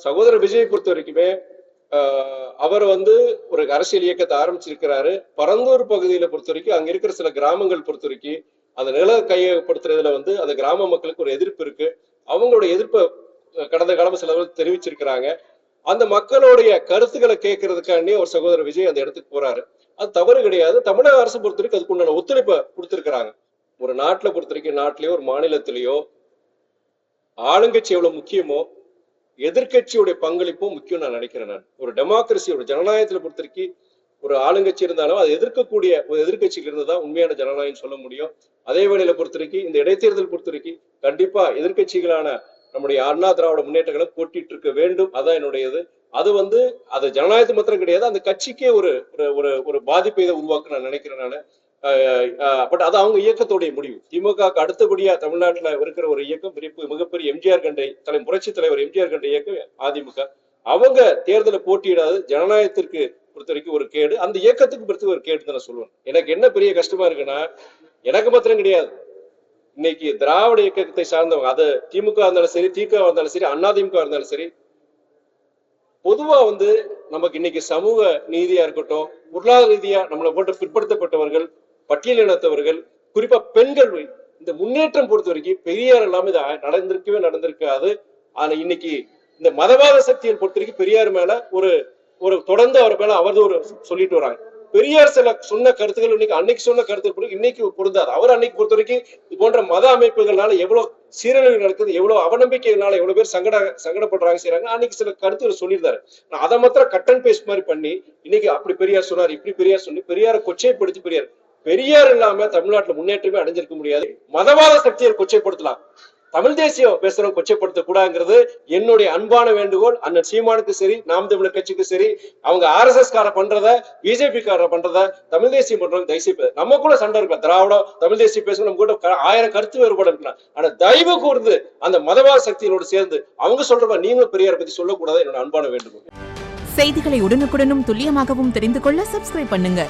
சகோதரர் விஜய் பொறுத்த வரைக்குமே அவர் ஒரு அரசியல் இயக்கத்தை ஆரம்பிச்சிருக்கிறாரு. பரந்தூர் பகுதியில பொறுத்த வரைக்கும் அங்க இருக்கிற சில கிராமங்கள் பொறுத்த வரைக்கும் அந்த நில கையகப்படுத்துறதுல அந்த கிராம மக்களுக்கு ஒரு எதிர்ப்பு இருக்கு. அவங்களோட எதிர்ப்பை கடந்த காலம் சிலவர்கள் தெரிவிச்சிருக்கிறாங்க. அந்த மக்களுடைய கருத்துக்களை கேட்கறதுக்காண்டி ஒரு சகோதரர் விஜய் அந்த இடத்துக்கு போறாரு. அது தவறு கிடையாது. தமிழக அரசு பொறுத்த வரைக்கும் அதுக்கு உண்டான ஒத்துழைப்பை கொடுத்திருக்கிறாங்க. ஒரு நாட்டுல பொறுத்த வரைக்கும் நாட்டிலேயோ ஒரு மாநிலத்திலேயோ ஆளுங்கட்சி எவ்வளவு முக்கியமோ எதிர்கட்சியுடைய பங்களிப்பும் முக்கியம் நான் நினைக்கிறேன். நான் ஒரு டெமோக்ரஸியோட ஜனநாயகத்துல பொறுத்த வரைக்கும் ஒரு ஆளுங்கட்சி இருந்தாலும் அதை எதிர்க்கக்கூடிய ஒரு எதிர்கட்சியில இருந்துதான் உண்மையான ஜனநாயகம் சொல்ல முடியும். அதே வேளையில பொறுத்த வரைக்கும் இந்த இடைத்தேர்தல் பொறுத்த வரைக்கும் கண்டிப்பா எதிர்கட்சிகளான நம்முடைய அண்ணா திராவிட முன்னேற்றங்களை போட்டிட்டு இருக்க வேண்டும். அதான் என்னுடையது. அது அது ஜனநாயகத்து மாத்திரம் கிடையாது, அந்த கட்சிக்கே ஒரு ஒரு பாதிப்பை இதை உருவாக்க நான் நினைக்கிறேன். நான் பட் அது அவங்க இயக்கத்துடைய முடிவு. திமுக அடுத்தபடியா தமிழ்நாட்டுல இருக்கிற ஒரு இயக்கம் மிகப்பெரிய எம்ஜிஆர் கண்டை புரட்சி தலைவர் எம்ஜிஆர் கண்டை இயக்கம் அதிமுக. அவங்க தேர்தலை போட்டியிடாது ஜனநாயகத்திற்கு பொறுத்த வரைக்கும் ஒரு கேடு, அந்த இயக்கத்துக்கு பொறுத்த ஒரு கேடு தான் சொல்லுவேன். எனக்கு என்ன பெரிய கஷ்டமா இருக்குன்னா, எனக்கு மாத்திரம் கிடையாது, இன்னைக்கு திராவிட இயக்கத்தை சார்ந்தவங்க, அது திமுக இருந்தாலும் சரி, திக இருந்தாலும் சரி, அதிமுக இருந்தாலும் சரி, பொதுவா நமக்கு இன்னைக்கு சமூக நீதியா இருக்கட்டும், பொருளாதார ரீதியா நம்மளை போட்டு பிற்படுத்தப்பட்டவர்கள், பட்டியலினத்தவர்கள், குறிப்பா பெண்கள், இந்த முன்னேற்றம் பொறுத்த வரைக்கும் பெரியார் எல்லாமே இது நடந்திருக்காது. ஆனா இன்னைக்கு இந்த மதவாத சக்தியை பொறுத்த வரைக்கும் பெரியார் மேல ஒரு தொடர்ந்து அவர் மேல அவதூறு சொல்லிட்டு வராங்க. பெரியார் சில சொன்ன கருத்துக்கள் அன்னைக்கு சொன்ன கருத்துக்கள் இன்னைக்கு பொருந்தாது. அவர் அன்னைக்கு பொறுத்த வரைக்கும் இது போன்ற மத அமைப்புகள்னால எவ்வளவு சீரழிவு நடக்குது, எவ்வளவு அவநம்பிக்கைகளால எவ்வளவு பேர் சங்கடப்படுறாங்க செய்யறாங்க, அன்னைக்கு சில கருத்துக்கள் சொல்லியிருந்தாரு. அதை மாத்திரம் கட் அண்ட் பேஸ்ட் மாதிரி பண்ணி இன்னைக்கு அப்படி பெரியார் சொன்னார், இப்படி பெரியார் சொல்லி பெரியாரை கொச்சைப்படுத்தி பெரியார் இல்லாம தமிழ்நாட்டுல முன்னேற்றமே அடைஞ்சிருக்க முடியாது. மதவாத சக்தியை கொச்சைப்படுத்தலாம், தமிழ் தேசியம் பேசுறவங்க கொச்சைப்படுத்த கூடாதுங்கிறது என்னுடைய அன்பான வேண்டுகோள். அண்ணன் சீமானுக்கு சரி, நாம் தமிழர் கட்சிக்கு சரி, அவங்க RSS கார பண்றத, பிஜேபி கார பண்றத, தமிழ் தேசியம் பண்றவங்க தயவுசெய்து நம்ம கூட சண்டை இருக்கலாம், திராவிடம் தமிழ் தேசியம் பேசணும், நம்ம கூட 1000 கருத்து வேறுபாடு இருக்கலாம். ஆனா தயவு கூர்ந்து அந்த மதவாத சக்திகளோடு சேர்ந்து அவங்க சொல்றவங்க நீங்களும் பெரியாரை பத்தி சொல்லக்கூடாது என்னோட அன்பான வேண்டுகோள். செய்திகளை உடனுக்குடனும் துல்லியமாகவும் தெரிந்து கொள்ள சப்ஸ்கிரைப் பண்ணுங்க.